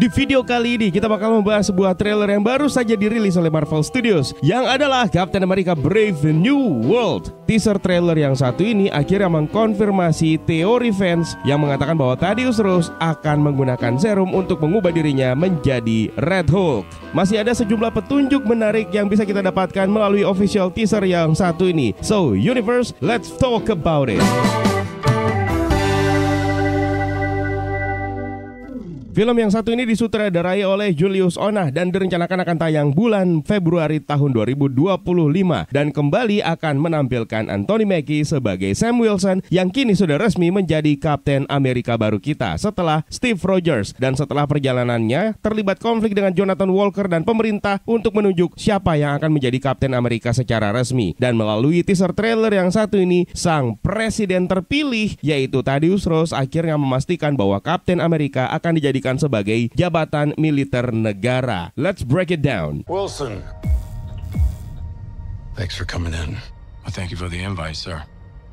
Di video kali ini kita bakal membahas sebuah trailer yang baru saja dirilis oleh Marvel Studios, yang adalah Captain America Brave New World. Teaser trailer yang satu ini akhirnya mengkonfirmasi teori fans yang mengatakan bahwa Thaddeus Ross akan menggunakan serum untuk mengubah dirinya menjadi Red Hulk. Masih ada sejumlah petunjuk menarik yang bisa kita dapatkan melalui official teaser yang satu ini. So, Universe, let's talk about it. Film yang satu ini disutradarai oleh Julius Onah dan direncanakan akan tayang bulan Februari tahun 2025 dan kembali akan menampilkan Anthony Mackie sebagai Sam Wilson yang kini sudah resmi menjadi Kapten Amerika baru kita setelah Steve Rogers, dan setelah perjalanannya terlibat konflik dengan Jonathan Walker dan pemerintah untuk menunjuk siapa yang akan menjadi Kapten Amerika secara resmi. Dan melalui teaser trailer yang satu ini, sang presiden terpilih yaitu Thaddeus Ross akhirnya memastikan bahwa Kapten Amerika akan dijadikan sebagai jabatan militer negara. Let's break it down. Wilson, thanks for coming in. Well, thank you for the invite, sir.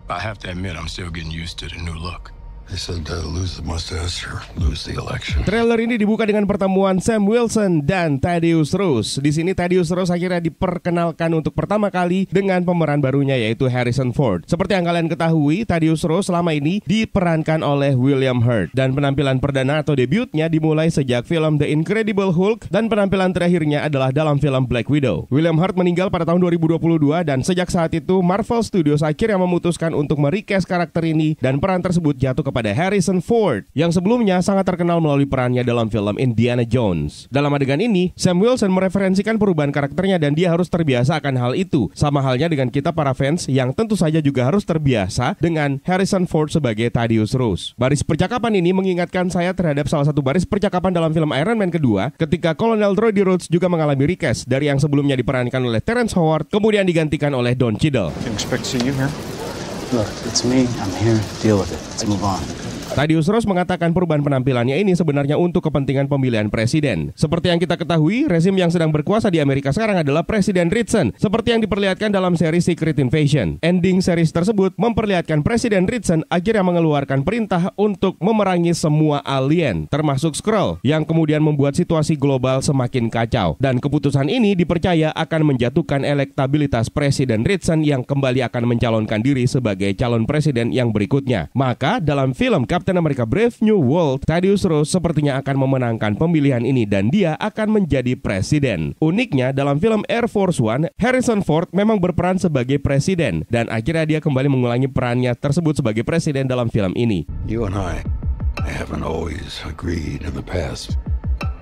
I have to admit, I'm still getting used to the new look. They said lose the mustache or lose the election. Trailer ini dibuka dengan pertemuan Sam Wilson dan Thaddeus Ross. Di sini Thaddeus Ross akhirnya diperkenalkan untuk pertama kali dengan pemeran barunya yaitu Harrison Ford. Seperti yang kalian ketahui, Thaddeus Ross selama ini diperankan oleh William Hurt, dan penampilan perdana atau debutnya dimulai sejak film The Incredible Hulk, dan penampilan terakhirnya adalah dalam film Black Widow. William Hurt meninggal pada tahun 2022, dan sejak saat itu Marvel Studios akhirnya memutuskan untuk merecast karakter ini, dan peran tersebut jatuh kepada Harrison Ford yang sebelumnya sangat terkenal melalui perannya dalam film Indiana Jones. Dalam adegan ini, Sam Wilson mereferensikan perubahan karakternya dan dia harus terbiasa akan hal itu. Sama halnya dengan kita para fans yang tentu saja juga harus terbiasa dengan Harrison Ford sebagai Thaddeus Ross. Baris percakapan ini mengingatkan saya terhadap salah satu baris percakapan dalam film Iron Man kedua ketika Colonel Rhodey Rhodes juga mengalami recast dari yang sebelumnya diperankan oleh Terrence Howard kemudian digantikan oleh Don Cheadle. Can expect to see you here. Look, it's me. I'm here. Deal with it. Let's move on. Thaddeus Ross mengatakan perubahan penampilannya ini sebenarnya untuk kepentingan pemilihan presiden. Seperti yang kita ketahui, rezim yang sedang berkuasa di Amerika sekarang adalah Presiden Nixon, seperti yang diperlihatkan dalam seri Secret Invasion. Ending series tersebut memperlihatkan Presiden Nixon akhirnya mengeluarkan perintah untuk memerangi semua alien, termasuk Skrull, yang kemudian membuat situasi global semakin kacau. Dan keputusan ini dipercaya akan menjatuhkan elektabilitas Presiden Nixon yang kembali akan mencalonkan diri sebagai calon presiden yang berikutnya. Maka dalam film Captain America Brave New World, Thaddeus Ross sepertinya akan memenangkan pemilihan ini dan dia akan menjadi presiden. Uniknya dalam film Air Force One, Harrison Ford memang berperan sebagai presiden dan akhirnya dia kembali mengulangi perannya tersebut sebagai presiden dalam film ini. You and I haven't always agreed in the past,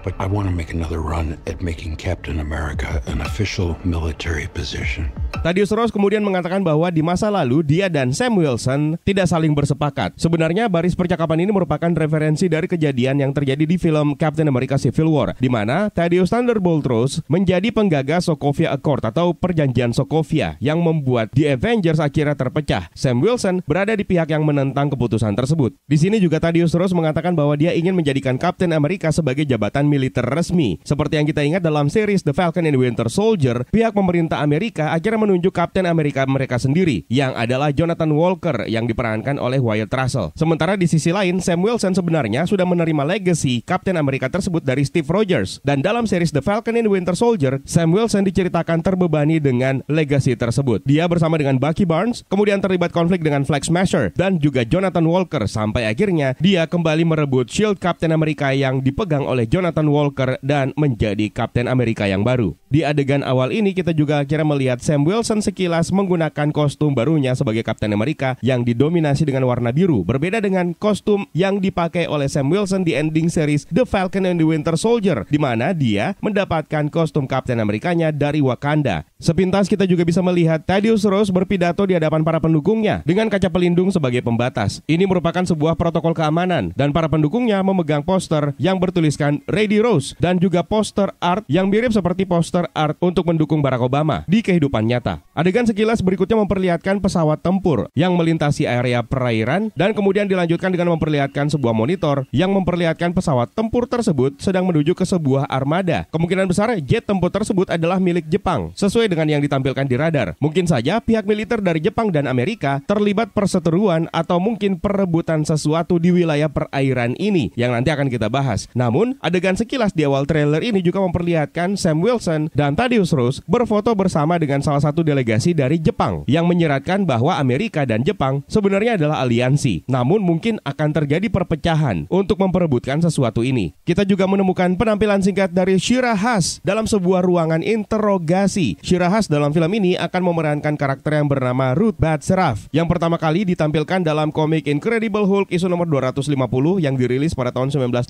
but I want to make another run at making Captain America an official military position. Thaddeus Ross kemudian mengatakan bahwa di masa lalu dia dan Sam Wilson tidak saling bersepakat. Sebenarnya baris percakapan ini merupakan referensi dari kejadian yang terjadi di film Captain America Civil War, di mana Thaddeus Thunderbolt Ross menjadi penggagas Sokovia Accord atau perjanjian Sokovia yang membuat The Avengers akhirnya terpecah. Sam Wilson berada di pihak yang menentang keputusan tersebut. Di sini juga Thaddeus Ross mengatakan bahwa dia ingin menjadikan Captain America sebagai jabatan militer resmi. Seperti yang kita ingat dalam series The Falcon and Winter Soldier, pihak pemerintah Amerika akhirnya menunjuk Kapten Amerika mereka sendiri, yang adalah Jonathan Walker yang diperankan oleh Wyatt Russell. Sementara di sisi lain, Sam Wilson sebenarnya sudah menerima legacy Kapten Amerika tersebut dari Steve Rogers. Dan dalam series The Falcon and Winter Soldier, Sam Wilson diceritakan terbebani dengan legacy tersebut. Dia bersama dengan Bucky Barnes, kemudian terlibat konflik dengan Flag Smasher dan juga Jonathan Walker, sampai akhirnya dia kembali merebut Shield Kapten Amerika yang dipegang oleh Jonathan Walker dan menjadi Kapten Amerika yang baru. Di adegan awal ini kita juga akhirnya melihat Sam Wilson sekilas menggunakan kostum barunya sebagai Kapten Amerika yang didominasi dengan warna biru, berbeda dengan kostum yang dipakai oleh Sam Wilson di ending series The Falcon and the Winter Soldier, di mana dia mendapatkan kostum Kapten Amerikanya dari Wakanda. Sepintas kita juga bisa melihat Thaddeus Ross berpidato di hadapan para pendukungnya dengan kaca pelindung sebagai pembatas. Ini merupakan sebuah protokol keamanan dan para pendukungnya memegang poster yang bertuliskan Ready Ross dan juga poster art yang mirip seperti poster art untuk mendukung Barack Obama di kehidupan nyata. nyata. Adegan sekilas berikutnya memperlihatkan pesawat tempur yang melintasi area perairan dan kemudian dilanjutkan dengan memperlihatkan sebuah monitor yang memperlihatkan pesawat tempur tersebut sedang menuju ke sebuah armada. Kemungkinan besar jet tempur tersebut adalah milik Jepang, sesuai dengan yang ditampilkan di radar. Mungkin saja pihak militer dari Jepang dan Amerika terlibat perseteruan atau mungkin perebutan sesuatu di wilayah perairan ini yang nanti akan kita bahas. Namun, adegan sekilas di awal trailer ini juga memperlihatkan Sam Wilson dan Thaddeus Ross berfoto bersama dengan salah satu delegasi dari Jepang yang menyeratkan bahwa Amerika dan Jepang sebenarnya adalah aliansi. Namun mungkin akan terjadi perpecahan untuk memperebutkan sesuatu ini. Kita juga menemukan penampilan singkat dari Shira Haas dalam sebuah ruangan interogasi. Shira Haas dalam film ini akan memerankan karakter yang bernama Ruth Bader Seraff yang pertama kali ditampilkan dalam komik Incredible Hulk isu nomor 250 yang dirilis pada tahun 1980.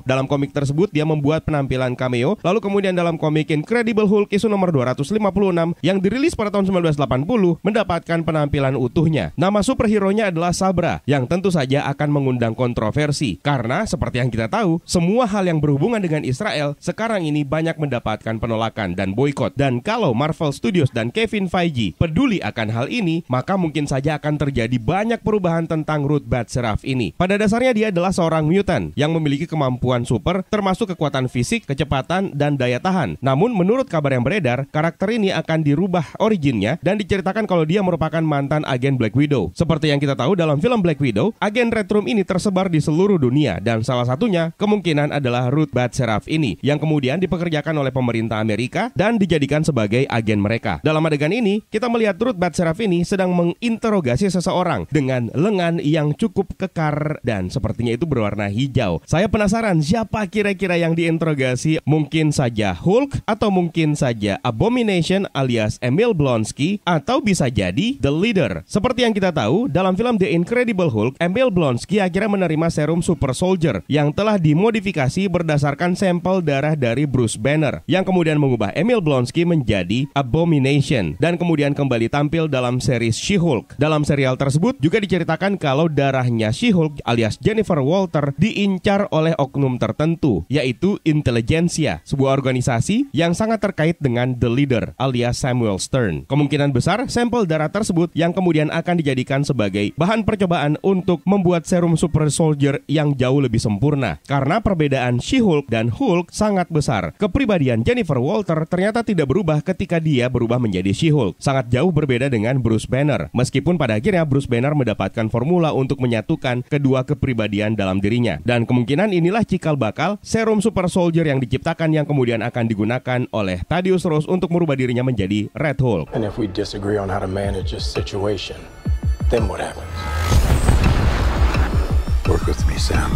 Dalam komik tersebut dia membuat penampilan cameo. Lalu kemudian dalam komik Incredible Hulk isu nomor 256 yang dirilis pada tahun 1980 mendapatkan penampilan utuhnya. Nama superhero-nya adalah Sabra yang tentu saja akan mengundang kontroversi karena seperti yang kita tahu, semua hal yang berhubungan dengan Israel sekarang ini banyak mendapatkan penolakan dan boikot. Dan kalau Marvel Studios dan Kevin Feige peduli akan hal ini, maka mungkin saja akan terjadi banyak perubahan tentang Ruth Bader Seraff ini. Pada dasarnya dia adalah seorang mutant yang memiliki kemampuan super termasuk kekuatan fisik, kecepatan, dan daya tahan. Namun menurut kabar yang beredar, karakter ini akan dirubah originnya dan diceritakan kalau dia merupakan mantan agen Black Widow. Seperti yang kita tahu dalam film Black Widow, agen Red Room ini tersebar di seluruh dunia dan salah satunya kemungkinan adalah Ruth Bader Seraff ini yang kemudian dipekerjakan oleh pemerintah Amerika dan dijadikan sebagai agen mereka. Dalam adegan ini, kita melihat Ruth Bader Seraff ini sedang menginterogasi seseorang dengan lengan yang cukup kekar dan sepertinya itu berwarna hijau. Saya penasaran siapa kira-kira yang diinterogasi. Mungkin saja Hulk atau mungkin saja Abomination alias Emil Blonsky atau bisa jadi The Leader. Seperti yang kita tahu, dalam film The Incredible Hulk, Emil Blonsky akhirnya menerima serum Super Soldier yang telah dimodifikasi berdasarkan sampel darah dari Bruce Banner yang kemudian mengubah Emil Blonsky menjadi Abomination dan kemudian kembali tampil dalam series She-Hulk. Dalam serial tersebut juga diceritakan kalau darahnya She-Hulk alias Jennifer Walter diincar oleh oknum tertentu, yaitu Intelligentsia, sebuah organisasi yang sangat terkait dengan The Leader alias Samuel Stern. Kemungkinan besar sampel darah tersebut yang kemudian akan dijadikan sebagai bahan percobaan untuk membuat serum Super Soldier yang jauh lebih sempurna. Karena perbedaan She-Hulk dan Hulk sangat besar. Kepribadian Jennifer Walter ternyata tidak berubah ketika dia berubah menjadi She-Hulk. Sangat jauh berbeda dengan Bruce Banner. Meskipun pada akhirnya Bruce Banner mendapatkan formula untuk menyatukan kedua kepribadian dalam dirinya. Dan kemungkinan inilah cikal bakal serum Super Soldier yang diciptakan yang kemudian akan digunakan oleh Thaddeus Ross untuk merubah dirinya menjadi Red Hulk. And if we disagree on how to manage this situation, then what happens? Work with me, Sam.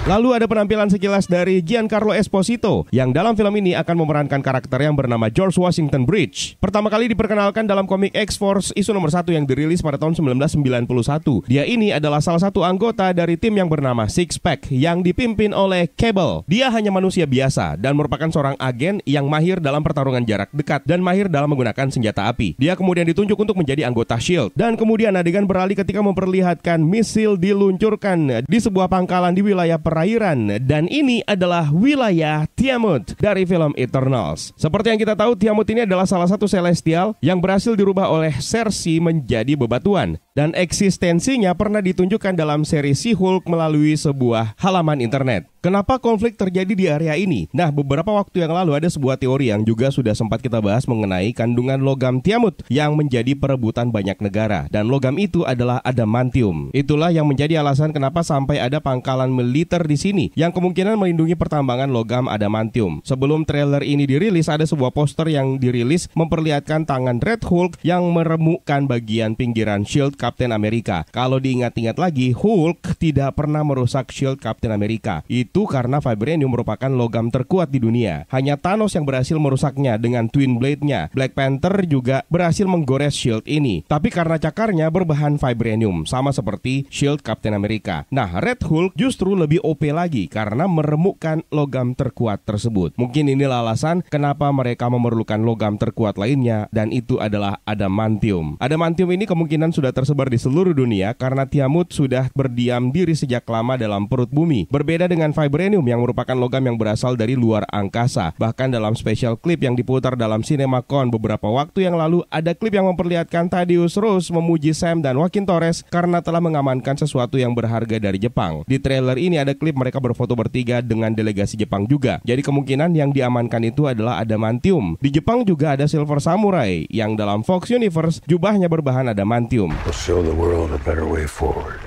Lalu ada penampilan sekilas dari Giancarlo Esposito yang dalam film ini akan memerankan karakter yang bernama George Washington Bridge. Pertama kali diperkenalkan dalam komik X-Force isu nomor 1 yang dirilis pada tahun 1991. Dia ini adalah salah satu anggota dari tim yang bernama Six Pack yang dipimpin oleh Cable. Dia hanya manusia biasa dan merupakan seorang agen yang mahir dalam pertarungan jarak dekat dan mahir dalam menggunakan senjata api. Dia kemudian ditunjuk untuk menjadi anggota SHIELD dan kemudian adegan beralih ketika memperlihatkan misil diluncurkan di sebuah pangkalan di wilayah perairan dan ini adalah wilayah Tiamut dari film Eternals. Seperti yang kita tahu, Tiamut ini adalah salah satu celestial yang berhasil dirubah oleh Cersei menjadi bebatuan dan eksistensinya pernah ditunjukkan dalam seri She-Hulk melalui sebuah halaman internet. Kenapa konflik terjadi di area ini? Nah, beberapa waktu yang lalu ada sebuah teori yang juga sudah sempat kita bahas mengenai kandungan logam Tiamut yang menjadi perebutan banyak negara. Dan logam itu adalah adamantium. Itulah yang menjadi alasan kenapa sampai ada pangkalan militer di sini yang kemungkinan melindungi pertambangan logam adamantium. Sebelum trailer ini dirilis, ada sebuah poster yang dirilis memperlihatkan tangan Red Hulk yang meremukkan bagian pinggiran shield Captain America. Kalau diingat-ingat lagi, Hulk tidak pernah merusak shield Captain America. Itu karena vibranium merupakan logam terkuat di dunia. Hanya Thanos yang berhasil merusaknya dengan Twin Blade-nya. Black Panther juga berhasil menggores shield ini. Tapi karena cakarnya berbahan vibranium, sama seperti shield Captain America. Nah, Red Hulk justru lebih OP lagi karena meremukkan logam terkuat tersebut. Mungkin inilah alasan kenapa mereka memerlukan logam terkuat lainnya, dan itu adalah adamantium. Adamantium ini kemungkinan sudah tersebar di seluruh dunia karena Tiamut sudah berdiam diri sejak lama dalam perut bumi. Berbeda dengan vibranium yang merupakan logam yang berasal dari luar angkasa. Bahkan dalam special clip yang diputar dalam CinemaCon beberapa waktu yang lalu, ada klip yang memperlihatkan Thaddeus Ross memuji Sam dan Joaquin Torres karena telah mengamankan sesuatu yang berharga dari Jepang. Di trailer ini ada klip mereka berfoto bertiga dengan delegasi Jepang juga. Jadi kemungkinan yang diamankan itu adalah adamantium. Di Jepang juga ada Silver Samurai yang dalam Fox Universe jubahnya berbahan adamantium. We'll show the world a better way forward.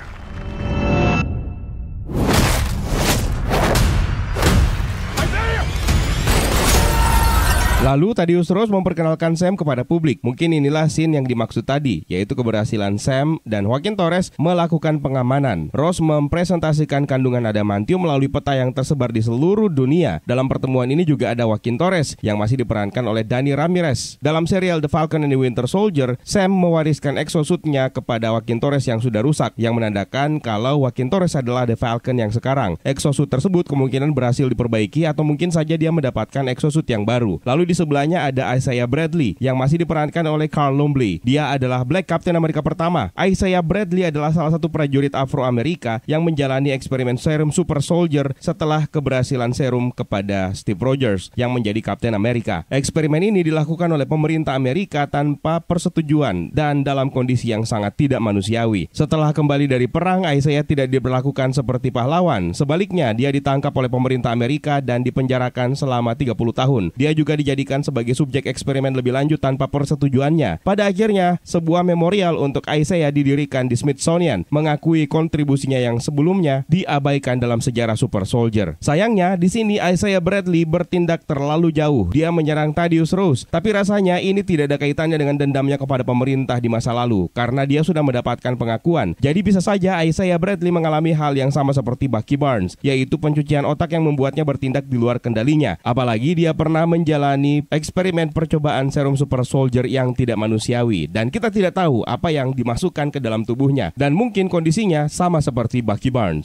Lalu Thaddeus Ross memperkenalkan Sam kepada publik. Mungkin inilah scene yang dimaksud tadi, yaitu keberhasilan Sam dan Joaquin Torres melakukan pengamanan. Ross mempresentasikan kandungan adamantium melalui peta yang tersebar di seluruh dunia. Dalam pertemuan ini juga ada Joaquin Torres yang masih diperankan oleh Dani Ramirez. Dalam serial The Falcon and the Winter Soldier, Sam mewariskan exosuitnya kepada Joaquin Torres yang sudah rusak, yang menandakan kalau Joaquin Torres adalah The Falcon yang sekarang. Exosuit tersebut kemungkinan berhasil diperbaiki atau mungkin saja dia mendapatkan exosuit yang baru. Lalu di sebelahnya ada Isaiah Bradley yang masih diperankan oleh Carl Lumbly. Dia adalah Black Captain Amerika pertama. Isaiah Bradley adalah salah satu prajurit Afro-Amerika yang menjalani eksperimen serum Super Soldier setelah keberhasilan serum kepada Steve Rogers yang menjadi Captain Amerika. Eksperimen ini dilakukan oleh pemerintah Amerika tanpa persetujuan dan dalam kondisi yang sangat tidak manusiawi. Setelah kembali dari perang, Isaiah tidak diperlakukan seperti pahlawan. Sebaliknya, dia ditangkap oleh pemerintah Amerika dan dipenjarakan selama 30 tahun. Dia juga dijadikan sebagai subjek eksperimen lebih lanjut tanpa persetujuannya. Pada akhirnya, sebuah memorial untuk Isaiah didirikan di Smithsonian, mengakui kontribusinya yang sebelumnya diabaikan dalam sejarah Super Soldier. Sayangnya, di sini Isaiah Bradley bertindak terlalu jauh. Dia menyerang Thaddeus Ross, tapi rasanya ini tidak ada kaitannya dengan dendamnya kepada pemerintah di masa lalu, karena dia sudah mendapatkan pengakuan. Jadi bisa saja Isaiah Bradley mengalami hal yang sama seperti Bucky Barnes, yaitu pencucian otak yang membuatnya bertindak di luar kendalinya. Apalagi dia pernah menjalani eksperimen percobaan serum Super Soldier yang tidak manusiawi, dan kita tidak tahu apa yang dimasukkan ke dalam tubuhnya, dan mungkin kondisinya sama seperti Bucky Barnes.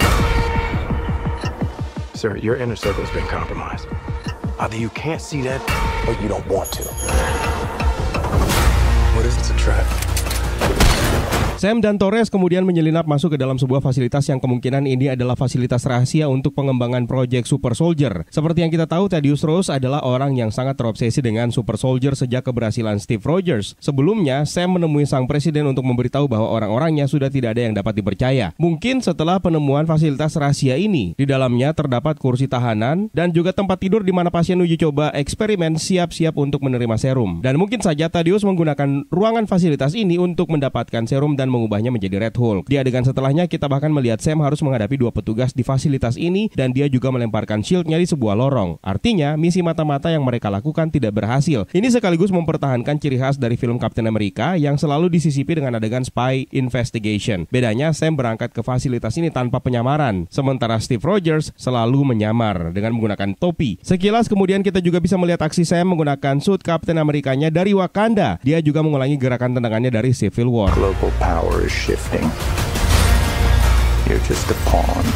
Sir, your inner circle has been compromised. Either you can't see that or you don't want to. What is this, a trap? Sam dan Torres kemudian menyelinap masuk ke dalam sebuah fasilitas yang kemungkinan ini adalah fasilitas rahasia untuk pengembangan proyek Super Soldier. Seperti yang kita tahu, Thaddeus Ross adalah orang yang sangat terobsesi dengan Super Soldier sejak keberhasilan Steve Rogers. Sebelumnya, Sam menemui sang presiden untuk memberitahu bahwa orang-orangnya sudah tidak ada yang dapat dipercaya. Mungkin setelah penemuan fasilitas rahasia ini, di dalamnya terdapat kursi tahanan dan juga tempat tidur di mana pasien uji coba eksperimen siap-siap untuk menerima serum. Dan mungkin saja Thaddeus menggunakan ruangan fasilitas ini untuk mendapatkan serum dan mengubahnya menjadi Red Hulk. Di adegan setelahnya kita bahkan melihat Sam harus menghadapi dua petugas di fasilitas ini dan dia juga melemparkan shield-nya di sebuah lorong. Artinya misi mata-mata yang mereka lakukan tidak berhasil. Ini sekaligus mempertahankan ciri khas dari film Captain America yang selalu disisipi dengan adegan spy investigation. Bedanya Sam berangkat ke fasilitas ini tanpa penyamaran, sementara Steve Rogers selalu menyamar dengan menggunakan topi. Sekilas kemudian kita juga bisa melihat aksi Sam menggunakan suit Captain Amerikanya dari Wakanda. Dia juga mengulangi gerakan tendangannya dari Civil War. Global power is shifting. You're just a pawn.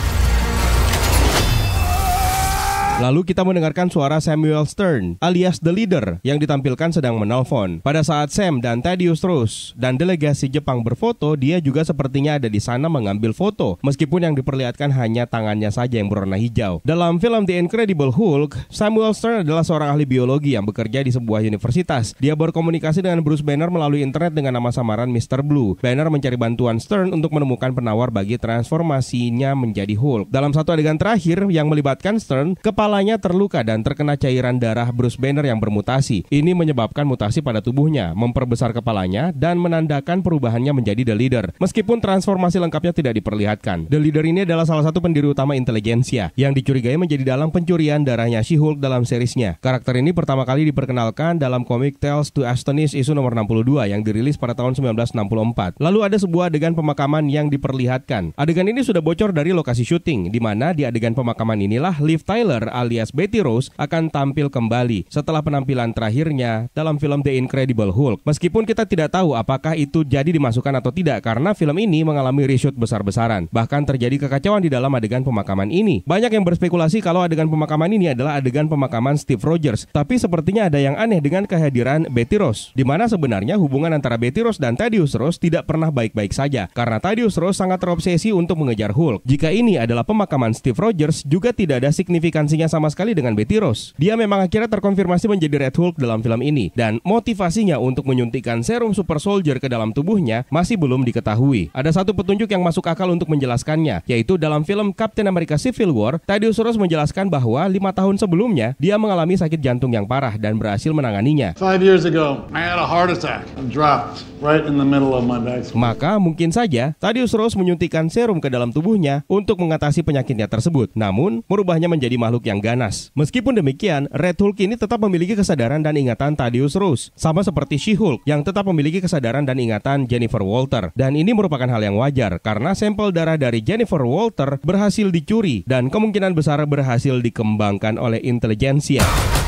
Lalu kita mendengarkan suara Samuel Stern alias The Leader yang ditampilkan sedang menelpon. Pada saat Sam dan Thaddeus Ross dan delegasi Jepang berfoto, dia juga sepertinya ada di sana mengambil foto, meskipun yang diperlihatkan hanya tangannya saja yang berwarna hijau. Dalam film The Incredible Hulk, Samuel Stern adalah seorang ahli biologi yang bekerja di sebuah universitas. Dia berkomunikasi dengan Bruce Banner melalui internet dengan nama samaran Mr. Blue. Banner mencari bantuan Stern untuk menemukan penawar bagi transformasinya menjadi Hulk. Dalam satu adegan terakhir yang melibatkan Stern, kepalanya terluka dan terkena cairan darah Bruce Banner yang bermutasi. Ini menyebabkan mutasi pada tubuhnya, memperbesar kepalanya dan menandakan perubahannya menjadi The Leader. Meskipun transformasi lengkapnya tidak diperlihatkan. The Leader ini adalah salah satu pendiri utama intelijensia yang dicurigai menjadi dalang pencurian darahnya She-Hulk dalam seriesnya. Karakter ini pertama kali diperkenalkan dalam komik Tales to Astonish isu nomor 62 yang dirilis pada tahun 1964. Lalu ada sebuah adegan pemakaman yang diperlihatkan. Adegan ini sudah bocor dari lokasi syuting, di mana di adegan pemakaman inilah Liv Tyler alias Betty Ross akan tampil kembali setelah penampilan terakhirnya dalam film The Incredible Hulk. Meskipun kita tidak tahu apakah itu jadi dimasukkan atau tidak karena film ini mengalami reshoot besar-besaran. Bahkan terjadi kekacauan di dalam adegan pemakaman ini. Banyak yang berspekulasi kalau adegan pemakaman ini adalah adegan pemakaman Steve Rogers. Tapi sepertinya ada yang aneh dengan kehadiran Betty Ross, di mana sebenarnya hubungan antara Betty Ross dan Thaddeus Ross tidak pernah baik-baik saja karena Thaddeus Ross sangat terobsesi untuk mengejar Hulk. Jika ini adalah pemakaman Steve Rogers, juga tidak ada signifikansinya sama sekali dengan Betty Ross. Dia memang akhirnya terkonfirmasi menjadi Red Hulk dalam film ini, dan motivasinya untuk menyuntikkan serum super soldier ke dalam tubuhnya masih belum diketahui. Ada satu petunjuk yang masuk akal untuk menjelaskannya, yaitu dalam film Captain America Civil War, Thaddeus Ross menjelaskan bahwa 5 tahun sebelumnya dia mengalami sakit jantung yang parah dan berhasil menanganinya. 5 years ago, I had a heart attack and dropped right in the middle of my backswing. Maka mungkin saja Thaddeus Ross menyuntikkan serum ke dalam tubuhnya untuk mengatasi penyakitnya tersebut, namun merubahnya menjadi makhluk yang ganas. Meskipun demikian, Red Hulk ini tetap memiliki kesadaran dan ingatan Thaddeus Ross, sama seperti She-Hulk yang tetap memiliki kesadaran dan ingatan Jennifer Walter. Dan ini merupakan hal yang wajar karena sampel darah dari Jennifer Walter berhasil dicuri dan kemungkinan besar berhasil dikembangkan oleh intelijensia.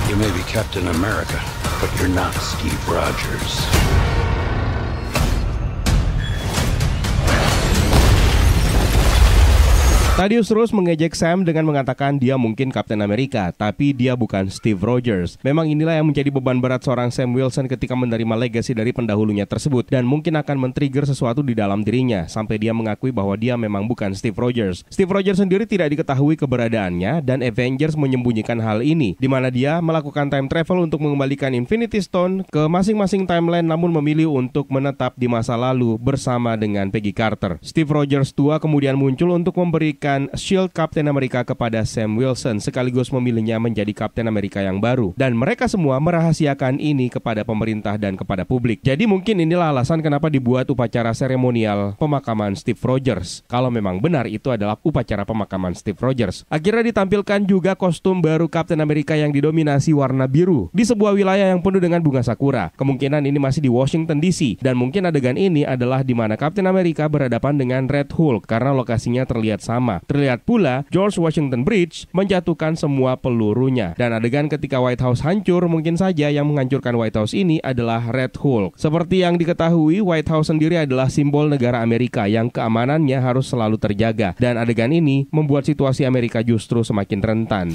You may be Captain America, but you're not Steve Rogers. Thaddeus Ross mengejek Sam dengan mengatakan dia mungkin Captain America, tapi dia bukan Steve Rogers. Memang inilah yang menjadi beban berat seorang Sam Wilson ketika menerima legasi dari pendahulunya tersebut, dan mungkin akan men-trigger sesuatu di dalam dirinya, sampai dia mengakui bahwa dia memang bukan Steve Rogers. Steve Rogers sendiri tidak diketahui keberadaannya, dan Avengers menyembunyikan hal ini, di mana dia melakukan time travel untuk mengembalikan Infinity Stone ke masing-masing timeline, namun memilih untuk menetap di masa lalu bersama dengan Peggy Carter. Steve Rogers tua kemudian muncul untuk memberikan Shield Captain America kepada Sam Wilson, sekaligus memilihnya menjadi Captain America yang baru. Dan mereka semua merahasiakan ini kepada pemerintah dan kepada publik. Jadi mungkin inilah alasan kenapa dibuat upacara seremonial pemakaman Steve Rogers, kalau memang benar itu adalah upacara pemakaman Steve Rogers. Akhirnya ditampilkan juga kostum baru Captain America yang didominasi warna biru di sebuah wilayah yang penuh dengan bunga sakura. Kemungkinan ini masih di Washington DC, dan mungkin adegan ini adalah di mana Captain America berhadapan dengan Red Hulk karena lokasinya terlihat sama. Terlihat pula George Washington Bridge menjatuhkan semua pelurunya. Dan adegan ketika White House hancur, mungkin saja yang menghancurkan White House ini adalah Red Hulk. Seperti yang diketahui, White House sendiri adalah simbol negara Amerika yang keamanannya harus selalu terjaga. Dan adegan ini membuat situasi Amerika justru semakin rentan.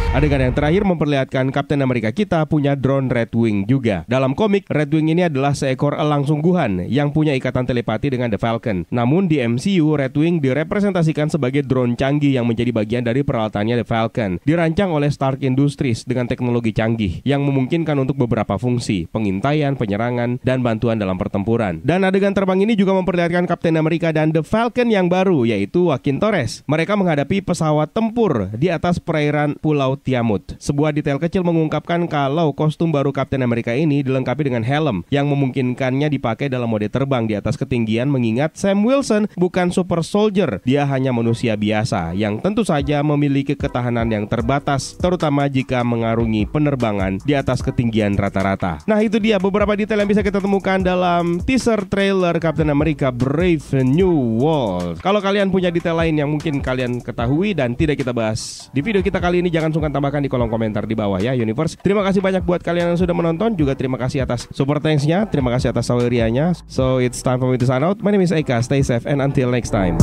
Adegan yang terakhir memperlihatkan Captain America kita punya drone Red Wing juga. Dalam komik, Red Wing ini adalah seekor elang sungguhan yang punya ikatan telepati dengan The Falcon. Namun di MCU, Red Wing direpresentasikan sebagai drone canggih yang menjadi bagian dari peralatannya The Falcon. Dirancang oleh Stark Industries dengan teknologi canggih yang memungkinkan untuk beberapa fungsi, pengintaian, penyerangan, dan bantuan dalam pertempuran. Dan adegan terbang ini juga memperlihatkan Captain America dan The Falcon yang baru, yaitu Joaquin Torres. Mereka menghadapi pesawat tempur di atas perairan Pulau Tiamut. Sebuah detail kecil mengungkapkan kalau kostum baru Captain America ini dilengkapi dengan helm yang memungkinkannya dipakai dalam mode terbang di atas ketinggian, mengingat Sam Wilson bukan super soldier. Dia hanya manusia biasa yang tentu saja memiliki ketahanan yang terbatas, terutama jika mengarungi penerbangan di atas ketinggian rata-rata. Nah, itu dia beberapa detail yang bisa kita temukan dalam teaser trailer Captain America Brave New World. Kalau kalian punya detail lain yang mungkin kalian ketahui dan tidak kita bahas di video kita kali ini, jangan sungkan tambahkan di kolom komentar di bawah ya, Universe. Terima kasih banyak buat kalian yang sudah menonton. Juga terima kasih atas super thanks-nya. Terima kasih atas sawerianya. So it's time for me to sign out. My name is Eka. Stay safe and until next time.